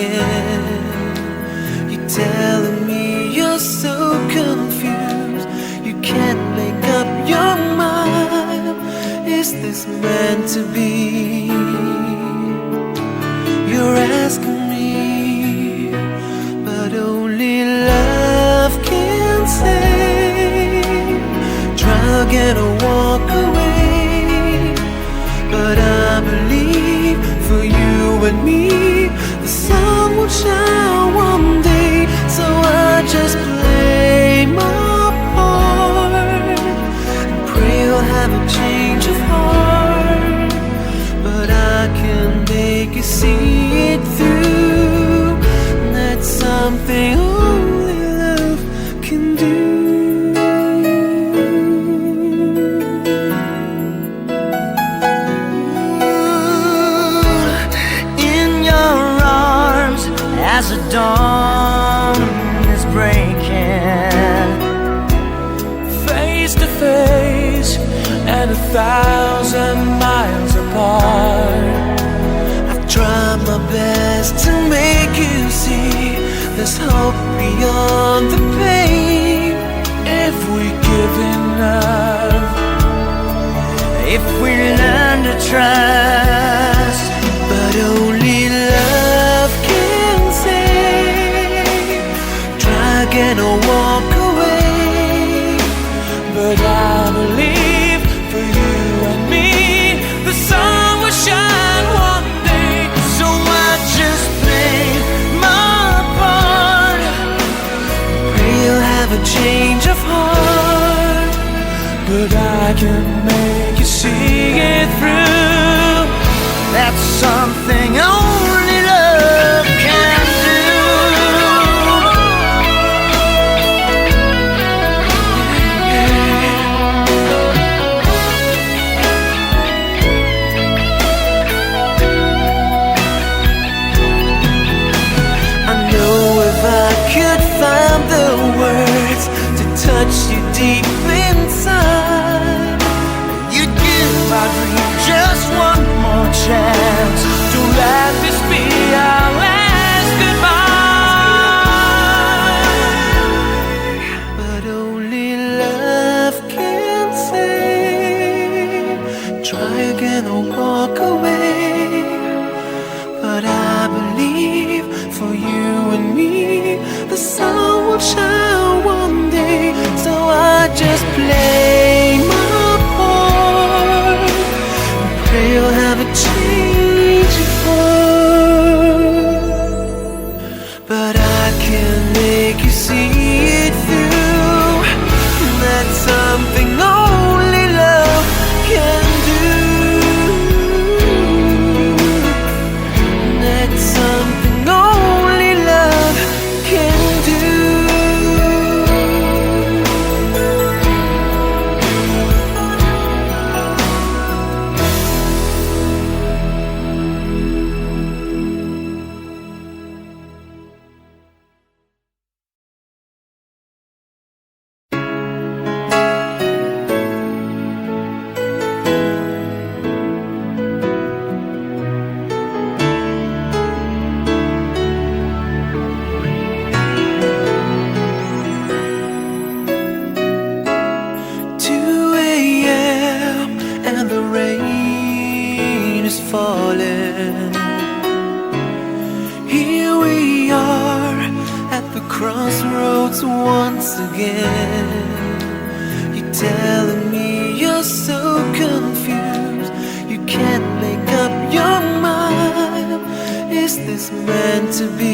again. You're telling me you're so confused, you can't make up your mind. Is this meant to be? You're asking me, but only love can say. Try again or walk away, but I believe for you and me the sun will shine one day. So I just play my part and pray you'll have a change of heart. But I can make you see it through. That's something only love can do. In your arms as the dawn is breaking, face to face and 1,000 miles apart. I've tried my best to make you see there's hope beyond the pain. If we give enough, if we learn to trust, but only love can save. Try again or walk away, but I believe for you and me the sun will shine one day. So I just play my part, pray you'll have a change of heart. But I can make you see it through. That's something only love can do. I know if I could find the words to touch you deep inside, you'd give my dream just one more chance to let this be our last goodbye. But only love can say. Try again or walk away, but I believe for you and me the sun will shine one day. So I just play my part, pray you'll have a change of heart. But I can make you see it through. That's something only love can do. That's something only love can do. Falling. Here we are at the crossroads once again. You're telling me you're so confused, you can't make up your mind. Is this meant to be?